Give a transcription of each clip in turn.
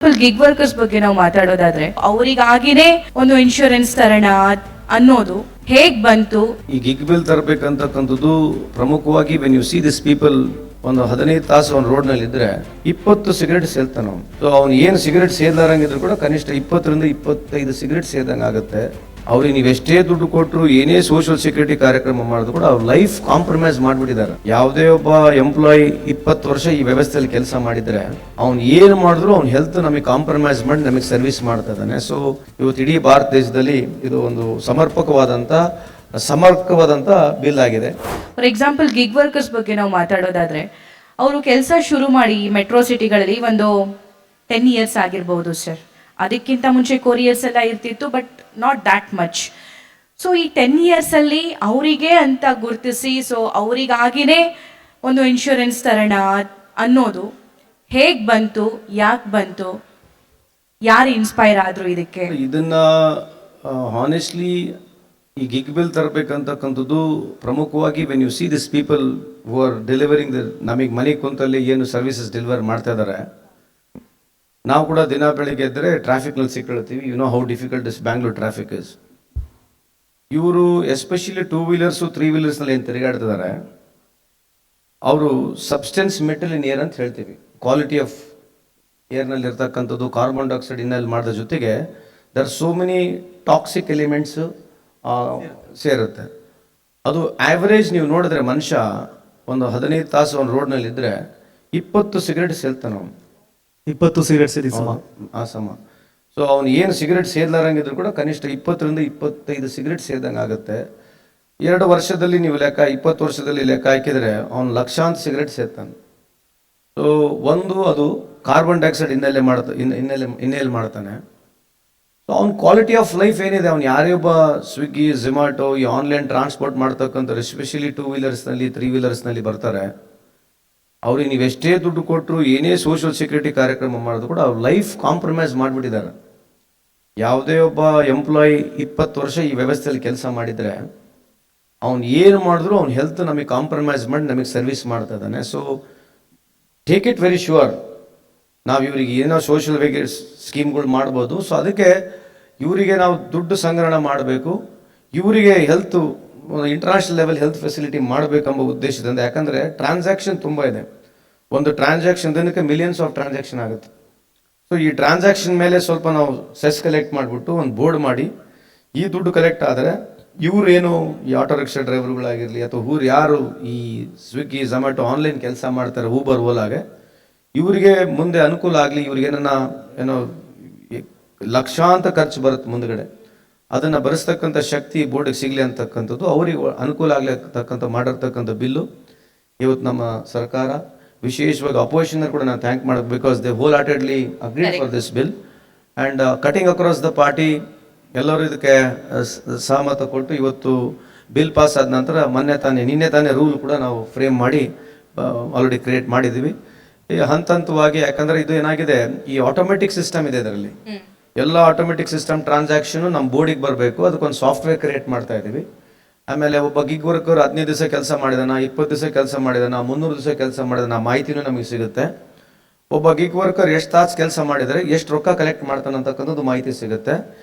Gig workers ಬಗ್ಗೆ ನಾವು ಮಾತಾಡೋದಾದ್ರೆ ಅವರಿಗಾಗಿನೇ ಒಂದು ಇನ್ಶೂರೆನ್ಸ್ ತರೋಣ ಅನ್ನೋದು ಹೇಗ್ ಬಂತು? ಈ ಗಿಗ್ ಬಿಲ್ ತರಬೇಕಂತಕ್ಕಂಥದ್ದು ಪ್ರಮುಖವಾಗಿ when U see this people ಒಂದು 15 ತಾಸು ಅವ್ನು ರೋಡ್ ನಲ್ಲಿ ಇದ್ರೆ 20 ಸಿಗರೇಟ್ ಸೇಲ್ತಾನ ಅವ್ನು. ಸೊ ಅವ್ನು ಏನು ಸಿಗರೇಟ್ ಸೇದಾರಂಗಿದ್ರು ಕೂಡ ಕನಿಷ್ಠ 20ರಿಂದ 25 ಸಿಗರೇಟ್ ಸೇದಂಗ ಆಗುತ್ತೆ. ಅವ್ರಿಗೆ ನೀವು ಎಷ್ಟೇ ದುಡ್ಡು ಕೊಟ್ಟರು ಏನೇ ಸೋಷಿಯಲ್ ಸೆಕ್ಯೂರಿಟಿ ಕಾರ್ಯಕ್ರಮ ಮಾಡಿದ್ರು ಕೂಡ ಅವ್ರ ಲೈಫ್ ಕಾಂಪ್ರಮೈಸ್ ಮಾಡ್ಬಿಟ್ಟಿದ್ದಾರೆ. ಯಾವುದೇ ಒಬ್ಬ ಎಂಪ್ಲಾಯಿ 20 ವರ್ಷ ಈ ವ್ಯವಸ್ಥೆಯಲ್ಲಿ ಕೆಲಸ ಮಾಡಿದ್ರೆ ಅವ್ನು ಏನು ಮಾಡಿದ್ರು ಅವ್ನ ಹೆಲ್ತ್ ನಮಗೆ ಕಾಂಪ್ರಮೈಸ್ ಮಾಡಿ ನಮಗೆ ಸರ್ವಿಸ್ ಮಾಡ್ತಾ ಇದ್ದಾನೆ. ಸೊ ಇವತ್ತು ಇಡೀ ಭಾರತ ದೇಶದಲ್ಲಿ ಇದು ಒಂದು ಸಮರ್ಪಕವಾದಂತ ಬಿಲ್ ಆಗಿದೆ. ಫಾರ್ ಎಕ್ಸಾಂಪಲ್ ಗಿಗ್ ವರ್ಕರ್ಸ್ ಬಗ್ಗೆ ನಾವು ಮಾತಾಡೋದಾದ್ರೆ ಅವರು ಕೆಲಸ ಶುರು ಮಾಡಿ ಮೆಟ್ರೋ ಸಿಟಿಗಳಲ್ಲಿ ಒಂದು 10 years ಆಗಿರ್ಬೋದು ಸರ್. ಅದಕ್ಕಿಂತ ಮುಂಚೆ ಕೊರಿಯರ್ಸ್ ಎಲ್ಲ ಇರ್ತಿತ್ತು, but not that much. So ಈ 10 years ಅಲ್ಲಿ ಅವರಿಗೆ ಅಂತ ಗುರುತಿಸಿ ಸೊ ಅವರಿಗಾಗಿನೇ ಒಂದು ಇನ್ಶೂರೆನ್ಸ್ ತರೋಣ ಅನ್ನೋದು ಹೇಗ್ ಬಂತು, ಯಾಕೆ ಬಂತು, ಯಾರು ಇನ್ಸ್ಪೈರ್ ಆದ್ರು ಇದಕ್ಕೆ? ಇದನ್ನ ಹಾನೆಸ್ಟ್ಲಿ ಈ ಗಿಗ್ ಬಿಲ್ ತರಬೇಕಂತಕ್ಕಂಥದ್ದು ಪ್ರಮುಖವಾಗಿ when U see this people who are delivering ನಮಗೆ ಮನೆ ಕುಂತಲ್ಲಿ ಏನು ಸರ್ವಿಸಸ್ ಡೆಲಿವರ್ ಮಾಡ್ತಾ ಇದ್ದಾರೆ. ನಾವು ಕೂಡ ದಿನ ಬೆಳಿಗ್ಗೆ ಇದ್ದರೆ ಟ್ರಾಫಿಕ್ನಲ್ಲಿ ಸಿಕ್ಕೊಳ್ತೀವಿ. You know how difficult is Bangalore traffic is. ಇವರು ಎಸ್ಪೆಷಲಿ 2 wheelers 3 wheelersನಲ್ಲಿ ಏನು ತಿರುಗಾಡ್ತಿದ್ದಾರೆ ಅವರು ಸಬ್ಸ್ಟೆನ್ಸ್ ಮೆಟಲ್ ಇನ್ ಏರ್ ಅಂತ ಹೇಳ್ತೀವಿ. ಕ್ವಾಲಿಟಿ ಆಫ್ ಏರ್ನಲ್ಲಿ ಇರ್ತಕ್ಕಂಥದ್ದು ಕಾರ್ಬನ್ ಡೈಆಕ್ಸೈಡ್ ಇನ್ನಲ್ಲಿ ಮಾಡಿದ ಜೊತೆಗೆ there are so many toxic elements ಸೇರುತ್ತೆ. ಅದು ಆವ್ರೇಜ್ ನೀವು ನೋಡಿದ್ರೆ ಮನುಷ್ಯ ಒಂದು 15 ತಾಸು ಅವ್ನು ರೋಡ್ನಲ್ಲಿ ಇದ್ರೆ 20 ಸಿಗರೇಟ್ ಸೇಲ್ತಾನ ಅವನು. 20 ಸಿಗರೇಟ್ ಸೇದಿ ಆ ಸಮ. ಸೊ ಅವ್ನು ಏನು ಸಿಗರೇಟ್ ಸೇದಲಾರಂಗಿದ್ರು ಕೂಡ ಕನಿಷ್ಠ 20ರಿಂದ 25 ಸಿಗರೇಟ್ ಸೇದಂಗೆ ಆಗುತ್ತೆ. 2 ವರ್ಷದಲ್ಲಿ ನೀವು ಲೆಕ್ಕ 20 ವರ್ಷದಲ್ಲಿ ಲೆಕ್ಕ ಹಾಕಿದ್ರೆ ಅವ್ನು ಲಕ್ಷಾಂತರ ಸಿಗರೇಟ್ ಸೇರ್ತಾನೆ. ಸೊ ಒಂದು ಅದು ಕಾರ್ಬನ್ ಡೈಆಕ್ಸೈಡ್ ಇನ್ನೆಲೆ ಮಾಡ್ತಾನೆ. ಸೊ ಅವ್ನ ಕ್ವಾಲಿಟಿ ಆಫ್ ಲೈಫ್ ಏನಿದೆ, ಅವ್ನು ಯಾರೇ ಒಬ್ಬ ಸ್ವಿಗ್ಗಿ ಝೊಮ್ಯಾಟೊ ಈ ಆನ್ಲೈನ್ ಟ್ರಾನ್ಸ್ಪೋರ್ಟ್ ಮಾಡ್ತಕ್ಕಂಥವ್ರು ಎಸ್ಪೆಷಲಿ 2 wheelersನಲ್ಲಿ 3 wheelersನಲ್ಲಿ ಬರ್ತಾರೆ. ಅವ್ರಿಗೆ ನೀವು ಎಷ್ಟೇ ದುಡ್ಡು ಕೊಟ್ಟರು ಏನೇ ಸೋಷಿಯಲ್ ಸೆಕ್ಯೂರಿಟಿ ಕಾರ್ಯಕ್ರಮ ಮಾಡಿದ್ರು ಕೂಡ ಅವ್ರ ಲೈಫ್ ಕಾಂಪ್ರಮೈಸ್ ಮಾಡಿಬಿಟ್ಟಿದ್ದಾರೆ. ಯಾವುದೇ ಒಬ್ಬ ಎಂಪ್ಲಾಯಿ 20 ವರ್ಷ ಈ ವ್ಯವಸ್ಥೆಯಲ್ಲಿ ಕೆಲಸ ಮಾಡಿದರೆ ಅವ್ನು ಏನು ಮಾಡಿದ್ರು ಅವ್ನ ಹೆಲ್ತ್ ನಮಗೆ ಕಾಂಪ್ರಮೈಸ್ ಮಾಡಿ ನಮಗೆ ಸರ್ವಿಸ್ ಮಾಡ್ತಾ ಇದ್ದಾನೆ. So take it very sure. ನಾವು ಇವರಿಗೆ ಏನೋ ಸೋಷಿಯಲ್ ಸ್ಕೀಮ್ಗಳು ಮಾಡ್ಬೋದು. ಸೊ ಅದಕ್ಕೆ ಇವರಿಗೆ ನಾವು ದುಡ್ಡು ಸಂಗ್ರಹಣೆ ಮಾಡಬೇಕು, ಇವರಿಗೆ health international level health facility ಮಾಡಬೇಕೆಂಬ ಉದ್ದೇಶದಿಂದ. ಯಾಕಂದರೆ ಟ್ರಾನ್ಸಾಕ್ಷನ್ ತುಂಬ ಇದೆ. ಒಂದು ಟ್ರಾನ್ಸಾಕ್ಷನ್ ದಿನಕ್ಕೆ ಮಿಲಿಯನ್ಸ್ ಆಫ್ ಟ್ರಾನ್ಸಾಕ್ಷನ್ ಆಗುತ್ತೆ. ಸೊ ಈ ಟ್ರಾನ್ಸಾಕ್ಷನ್ ಮೇಲೆ ಸ್ವಲ್ಪ ನಾವು ಸೆಸ್ ಕಲೆಕ್ಟ್ ಮಾಡಿಬಿಟ್ಟು ಒಂದು ಬೋರ್ಡ್ ಮಾಡಿ ಈ ದುಡ್ಡು ಕಲೆಕ್ಟ್ ಆದರೆ ಇವರು ಏನು ಈ ಆಟೋ ರಿಕ್ಷಾ ಡ್ರೈವರ್ಗಳಾಗಿರಲಿ ಅಥವಾ ಯಾರು ಈ ಸ್ವಿಗ್ಗಿ ಝೊಮ್ಯಾಟೊ ಆನ್ಲೈನ್ ಕೆಲಸ ಮಾಡ್ತಾರೆ, ಊಬರ್ ಓಲಾಗೆ, ಇವರಿಗೆ ಮುಂದೆ ಅನುಕೂಲ ಆಗಲಿ. ಏನೋ ಲಕ್ಷಾಂತರ ಖರ್ಚು ಬರುತ್ತೆ ಮುಂದ್ಗಡೆ, ಅದನ್ನು ಭರಿಸ್ತಕ್ಕಂಥ ಶಕ್ತಿ ಬೋರ್ಡಿಗೆ ಸಿಗಲಿ ಅಂತಕ್ಕಂಥದ್ದು, ಅವರಿಗೆ ಅನುಕೂಲ ಆಗ್ಲಿರ್ತಕ್ಕಂಥ ಮಾಡಿರ್ತಕ್ಕಂಥ ಬಿಲ್ಲು ಇವತ್ತು ನಮ್ಮ ಸರ್ಕಾರ, ವಿಶೇಷವಾಗಿ ಅಪೋಸಿಷನರ್ ಕೂಡ ನಾನು ಥ್ಯಾಂಕ್ ಮಾಡಬೇಕು. Because they wholeheartedly agreed for this bill and cutting across the party ಎಲ್ಲರೂ ಇದಕ್ಕೆ ಸಹಮತ ಕೊಟ್ಟು ಇವತ್ತು ಬಿಲ್ ಪಾಸ್ ಆದ ನಂತರ ನಿನ್ನೆ ತಾನೇ ರೂಲ್ ಕೂಡ ನಾವು ಫ್ರೇಮ್ ಮಾಡಿ ಆಲ್ರೆಡಿ ಕ್ರಿಯೇಟ್ ಮಾಡಿದ್ದೀವಿ ಹಂತ ಹಂತವಾಗಿ. ಯಾಕಂದರೆ ಇದು ಏನಾಗಿದೆ, ಈ ಆಟೋಮೆಟಿಕ್ ಸಿಸ್ಟಮ್ ಇದೆ, ಇದರಲ್ಲಿ ಎಲ್ಲ ಆಟೋಮೆಟಿಕ್ ಸಿಸ್ಟಮ್ ಟ್ರಾನ್ಸಾಕ್ಷನು ನಮ್ಮ ಬೋರ್ಡಿಗೆ ಬರಬೇಕು. ಅದಕ್ಕೊಂದು ಸಾಫ್ಟ್ವೇರ್ ಕ್ರಿಯೇಟ್ ಮಾಡ್ತಾ ಇದ್ದೀವಿ. ಆಮೇಲೆ ಒಬ್ಬ ಗಿಗ್ ವರ್ಕರ್ 15 ದಿವಸ ಕೆಲಸ ಮಾಡಿದಾನ, 20 ದಿವಸ ಕೆಲಸ ಮಾಡಿದಾನ, 300 ದಿವಸ ಕೆಲಸ ಮಾಡಿದಾನ, ಮಾಹಿತಿನೂ ನಮಗೆ ಸಿಗುತ್ತೆ. ಒಬ್ಬ ಗಿಗ್ ವರ್ಕರ್ ಎಷ್ಟು ತಾಸು ಕೆಲಸ ಮಾಡಿದರೆ ಎಷ್ಟು ರೊಕ್ಕ ಕಲೆಕ್ಟ್ ಮಾಡ್ತಾನೆ ಅಂತಕ್ಕಂಥದ್ದು ಮಾಹಿತಿ ಸಿಗುತ್ತೆ.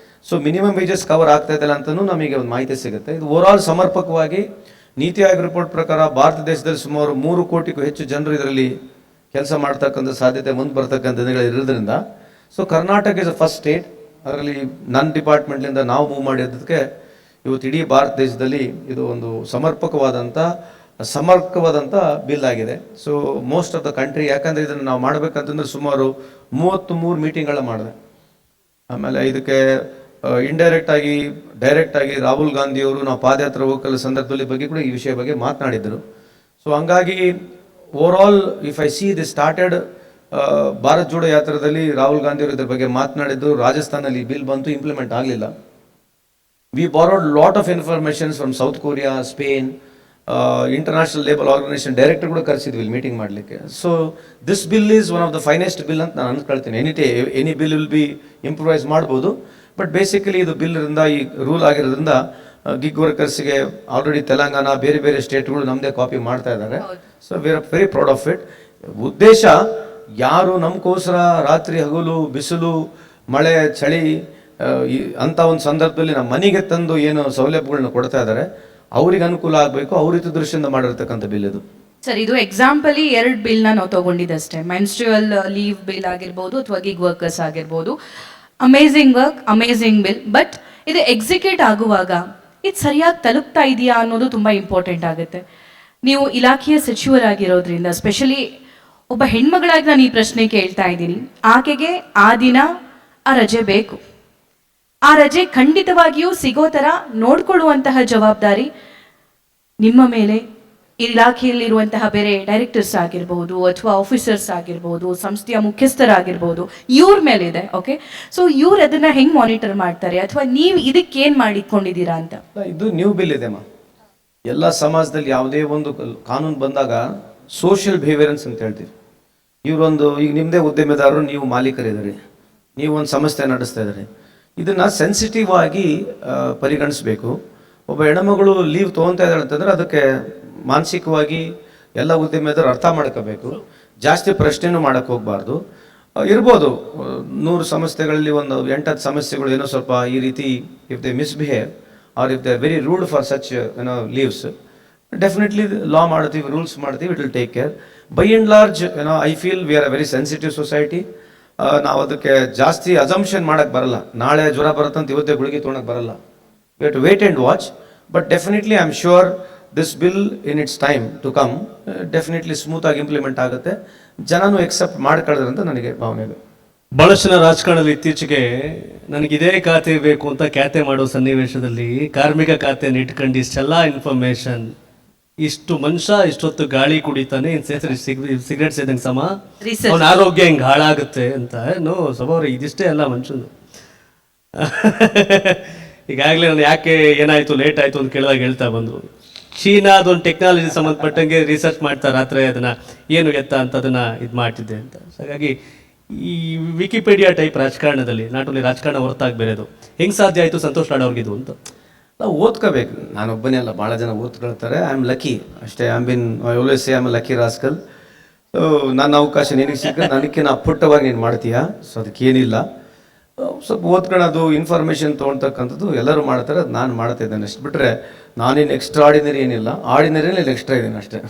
ಸೊ ಮಿನಿಮಮ್ ವೇಜಸ್ ಕವರ್ ಆಗ್ತಾ ಇದೆಯಲ್ಲ ಅಂತಲೂ ನಮಗೆ ಒಂದು ಮಾಹಿತಿ ಸಿಗುತ್ತೆ. ಇದು ಓವರಾಲ್ ಸಮರ್ಪಕವಾಗಿ ನೀತಿ ಆಯೋಗ ರಿಪೋರ್ಟ್ ಪ್ರಕಾರ ಭಾರತ ದೇಶದಲ್ಲಿ ಸುಮಾರು 3 ಕೋಟಿಗೂ ಹೆಚ್ಚು ಜನರು ಇದರಲ್ಲಿ ಕೆಲಸ ಮಾಡ್ತಕ್ಕಂಥ ಸಾಧ್ಯತೆ ಮುಂದೆ ಬರ್ತಕ್ಕಂಥ ದಿನಗಳಿರೋದ್ರಿಂದ so Karnataka is a first state. ಅದರಲ್ಲಿ ನನ್ನ ಡಿಪಾರ್ಟ್ಮೆಂಟ್ಲಿಂದ ನಾವು ಮೂವ್ ಮಾಡಿದ್ದಕ್ಕೆ ಇವತ್ತು ಇಡೀ ಭಾರತ ದೇಶದಲ್ಲಿ ಇದು ಒಂದು ಸಮರ್ಪಕವಾದಂಥ ಬಿಲ್ ಆಗಿದೆ. So most of the country, ಯಾಕಂದರೆ ಇದನ್ನು ನಾವು ಮಾಡಬೇಕಂತಂದ್ರೆ ಸುಮಾರು 33 ಮೀಟಿಂಗ್ಗಳ ಮಾಡಿದೆ. ಆಮೇಲೆ ಇದಕ್ಕೆ ಡೈರೆಕ್ಟಾಗಿ ರಾಹುಲ್ ಗಾಂಧಿಯವರು ನಾವು ಪಾದಯಾತ್ರೆ ಹೋಗಲ್ಲ ಸಂದರ್ಭದಲ್ಲಿ ಬಗ್ಗೆ ಕೂಡ ಈ ವಿಷಯ ಬಗ್ಗೆ ಮಾತನಾಡಿದರು. ಸೊ ಹಂಗಾಗಿ overall if I see this started Bharat Jodo ಯಾತ್ರೆಯಲ್ಲಿ ರಾಹುಲ್ ಗಾಂಧಿ ಅವರು ಇದ್ರ ಬಗ್ಗೆ ಮಾತನಾಡಿದ್ದು. ರಾಜಸ್ಥಾನಲ್ಲಿ ಬಿಲ್ ಬಂತು, ಇಂಪ್ಲಿಮೆಂಟ್ ಆಗಲಿಲ್ಲ. We borrowed lot of informations from South Korea, Spain, International Labour Organisation director ಕೂಡ ಕರೆಸಿದ್ವಿ ಇಲ್ಲಿ ಮೀಟಿಂಗ್ ಮಾಡಲಿಕ್ಕೆ. So this bill is one of the finest bill ಅಂತ ನಾನು ಅಂದ್ಕೊಳ್ತೀನಿ. Any bill will be improvise ಮಾಡ್ಬೋದು, ಬಟ್ ಬೇಸಿಕಲಿ ಇದು ಬಿಲ್ ಇಂದ ಈ ರೂಲ್ ಆಗಿರೋದ್ರಿಂದ ಗಿಗ್ ವರ್ಕರ್ಸ್ಗೆ ಆಲ್ರೆಡಿ ತೆಲಂಗಾಣ ಬೇರೆ ಸ್ಟೇಟ್ಗಳು ನಮ್ಮದೇ ಕಾಪಿ ಮಾಡ್ತಾ ಇದ್ದಾರೆ. So we are very proud of it. ಉದ್ದೇಶ ಯಾರು ನಮಗೋಸ್ಕರ ರಾತ್ರಿ ಹಗಲು ಬಿಸಿಲು ಮಳೆ ಚಳಿ ಅಂಥ ಒಂದು ಸಂದರ್ಭದಲ್ಲಿ ನಮ್ಮ ಮನೆಗೆ ತಂದು ಏನು ಸೌಲಭ್ಯಗಳನ್ನ ಕೊಡ್ತಾ ಇದ್ದಾರೆ ಅವ್ರಿಗೆ ಅನುಕೂಲ ಆಗಬೇಕು ಅವ್ರ ಹಿತದೃಷ್ಟಿಯಿಂದ ಮಾಡಿರ್ತಕ್ಕಂಥ ಬಿಲ್ ಇದು. ಸರ್ ಇದು ಎಕ್ಸಾಂಪಲಿ 2 ಬಿಲ್ನ ನಾವು ತಗೊಂಡಿದ್ದಷ್ಟೇ, ಮೆನ್ಸ್ಟ್ರುಯಲ್ ಲೀವ್ ಬಿಲ್ ಆಗಿರ್ಬೋದು ಅಥವಾ ಗಿಗ್ ವರ್ಕರ್ಸ್ ಆಗಿರ್ಬೋದು. Amazing work, amazing bill. But ಇದು ಎಕ್ಸಿಕ್ಯೂಟ್ ಆಗುವಾಗ ಇದು ಸರಿಯಾಗಿ ತಲುಪ್ತಾ ಇದೆಯಾ ಅನ್ನೋದು ತುಂಬ ಇಂಪಾರ್ಟೆಂಟ್ ಆಗುತ್ತೆ. ನೀವು ಇಲಾಖೆಯ ಸಚಿವರಾಗಿರೋದ್ರಿಂದ ಸ್ಪೆಷಲಿ ಒಬ್ಬ ಹೆಣ್ಮಗಳಾಗಿ ನಾನು ಈ ಪ್ರಶ್ನೆ ಕೇಳ್ತಾ ಇದ್ದೀನಿ. ಆಕೆಗೆ ಆ ದಿನ ಆ ರಜೆ ಬೇಕು, ಆ ರಜೆ ಖಂಡಿತವಾಗಿಯೂ ಸಿಗೋ ಥರ ನೋಡ್ಕೊಳ್ಳುವಂತಹ ಜವಾಬ್ದಾರಿ ನಿಮ್ಮ ಮೇಲೆ, ಇಲಾಖೆಯಲ್ಲಿರುವಂತಹ ಬೇರೆ ಡೈರೆಕ್ಟರ್ಸ್ ಆಗಿರ್ಬೋದು ಅಥವಾ ಆಫೀಸರ್ಸ್ ಆಗಿರ್ಬೋದು, ಸಂಸ್ಥೆಯ ಮುಖ್ಯಸ್ಥರಾಗಿರ್ಬೋದು, ಇವ್ರ ಮೇಲಿದೆ. ಓಕೆ, ಸೊ ಇವ್ರು ಅದನ್ನ ಹೆಂಗ್ ಮಾನಿಟರ್ ಮಾಡ್ತಾರೆ ಅಥವಾ ನೀವು ಇದಕ್ಕೇನು ಮಾಡಿಕೊಂಡಿದ್ದೀರಾ ಅಂತ? ಇದು ನ್ಯೂ ಬಿಲ್ ಇದೆ ಎಲ್ಲ ಸಮಾಜದಲ್ಲಿ ಯಾವುದೇ ಒಂದು ಕಾನೂನು ಬಂದಾಗ ಸೋಷಿಯಲ್ ಬಿಹೇವಿಯರೆನ್ಸ್ ಅಂತ ಹೇಳ್ತೀವಿ. ಇವರೊಂದು ಈಗ ನಿಮ್ಮದೇ ಉದ್ಯಮೆದಾರರು, ನೀವು ಮಾಲೀಕರಿದ್ದೀರಿ, ನೀವು ಒಂದು ಸಂಸ್ಥೆ ನಡೆಸ್ತಾ ಇದ್ದೀರಿ, ಇದನ್ನು ಸೆನ್ಸಿಟಿವ್ ಆಗಿ ಪರಿಗಣಿಸಬೇಕು. ಒಬ್ಬ ಹೆಣ್ಮಗಳು ಲೀವ್ ತೊಗೊತಾ ಇದ್ದಾಳೆ ಅಂತಂದರೆ ಅದಕ್ಕೆ ಮಾನಸಿಕವಾಗಿ ಎಲ್ಲ ಉದ್ಯಮೆದಾರರು ಅರ್ಥ ಮಾಡ್ಕೋಬೇಕು. ಜಾಸ್ತಿ ಪ್ರಶ್ನೆನೂ ಮಾಡೋಕ್ಕೆ ಹೋಗಬಾರ್ದು. ಇರ್ಬೋದು 100 ಸಂಸ್ಥೆಗಳಲ್ಲಿ ಒಂದು 8-10 ಸಮಸ್ಯೆಗಳು ಏನೋ ಸ್ವಲ್ಪ ಈ ರೀತಿ if they misbehave or if they very rude for such leaves, definitely law ಮಾಡ್ತೀವಿ, ರೂಲ್ಸ್ ಮಾಡ್ತೀವಿ, it will take care. By and large I feel we are a very sensitive society. ನಾವು ಅದಕ್ಕೆ ಜಾಸ್ತಿ ಅಸಂಪ್ಷನ್ ಮಾಡೋಕ್ಕೆ ಬರಲ್ಲ. ನಾಳೆ ಜ್ವರ ಬರುತ್ತಂತ ಇವತ್ತೇ ಗುಳಿಗೆ ತೊಗೊಳಕ್ಕೆ ಬರಲ್ಲ. We have to wait and watch. But definitely I am sure this bill in its time to come definitely ಸ್ಮೂತಾಗಿ ಇಂಪ್ಲಿಮೆಂಟ್ ಆಗುತ್ತೆ. ಜನನೂ ಎಕ್ಸೆಪ್ಟ್ ಮಾಡ್ಕೊಳ್ಳೋದು ಅಂತ ನನಗೆ ಭಾವನೆ ಇದೆ. ಬಹಳಷ್ಟು ಜನ ರಾಜಕಾರಣದಲ್ಲಿ ಇತ್ತೀಚೆಗೆ ನನಗೆ ಇದೇ ಖಾತೆ ಬೇಕು ಅಂತ ಖ್ಯಾತೆ ಮಾಡೋ ಸನ್ನಿವೇಶದಲ್ಲಿ ಕಾರ್ಮಿಕ ಖಾತೆಯನ್ನು ಇಟ್ಕೊಂಡು ಇಷ್ಟೆಲ್ಲ ಇನ್ಫಾರ್ಮೇಶನ್, ಇಷ್ಟು ಮನುಷ್ಯ ಇಷ್ಟೊತ್ತು ಗಾಳಿ ಕುಡಿತಾನೆ, ಸಿಗರೇಟ್ ಸೇದಂಗೆ ಸಮ, ಅವನ ಆರೋಗ್ಯ ಹಿಂಗೆ ಹಾಳಾಗುತ್ತೆ ಅಂತ. ನೋ ಸ್ವಭಾವ ಇದಿಷ್ಟೇ ಅಲ್ಲ ಮನುಷ್ಯನು. ಈಗಾಗಲೇ ನಾನು ಯಾಕೆ ಏನಾಯ್ತು ಲೇಟ್ ಆಯ್ತು ಅಂತ ಕೇಳಿದಾಗ ಹೇಳ್ತಾ ಬಂದರು, ಚೀನಾದೊಂದು ಟೆಕ್ನಾಲಜಿ ಸಂಬಂಧಪಟ್ಟಂಗೆ ರಿಸರ್ಚ್ ಮಾಡ್ತಾ ರಾತ್ರಿ ಅದನ್ನ ಏನು ಎತ್ತ ಅಂತ ಅದನ್ನ ಇದು ಮಾಡ್ತಿದ್ದೆ ಅಂತ. ಹಾಗಾಗಿ ಈ ವಿಕಿಪೀಡಿಯಾ ಟೈಪ್ ರಾಜಕಾರಣದಲ್ಲಿ ನಾಟ್ ಓನ್ಲಿ ರಾಜಕಾರಣ ಹೊರತಾಗಿ ಬೇರೆದು ಹೆಂಗೆ ಸಾಧ್ಯ ಆಯಿತು ಸಂತೋಷ್ ಲಾಡ್ ಅವ್ರಿಗಿದು ಅಂತ? ನಾವು ಓದ್ಕೋಬೇಕು. ನಾನೊಬ್ಬನೇ ಅಲ್ಲ, ಭಾಳ ಜನ ಓದ್ಕೊಳ್ತಾರೆ. ಐ ಆಮ್ ಲಕ್ಕಿ ಅಷ್ಟೇ. I always say I am lucky rascal. So ನನ್ನ ಅವಕಾಶ ನಿನಗೆ ಸಿಕ್ಕ ನನಗೆ ಅಪ್ಪುಟ್ಟವಾಗಿ ನೀನು ಮಾಡ್ತೀಯಾ, ಸೊ ಅದಕ್ಕೇನಿಲ್ಲ. ಸ್ವಲ್ಪ ಓದ್ಕೊಳ್ಳೋದು, ಇನ್ಫಾರ್ಮೇಷನ್ ತೊಗೊಳ್ತಕ್ಕಂಥದ್ದು ಎಲ್ಲರೂ ಮಾಡ್ತಾರೆ, ಅದು ನಾನು ಮಾಡ್ತಾ ಇದ್ದೇನೆ. ಅಷ್ಟು ಬಿಟ್ಟರೆ ನಾನೇನು ಎಕ್ಸ್ಟ್ರಾ ಆರ್ಡಿನರಿ ಏನಿಲ್ಲ, ಆರ್ಡಿನರಿಯಲ್ಲಿ ಎಕ್ಸ್ಟ್ರಾ ಇದ್ದೀನಿ ಅಷ್ಟೇ.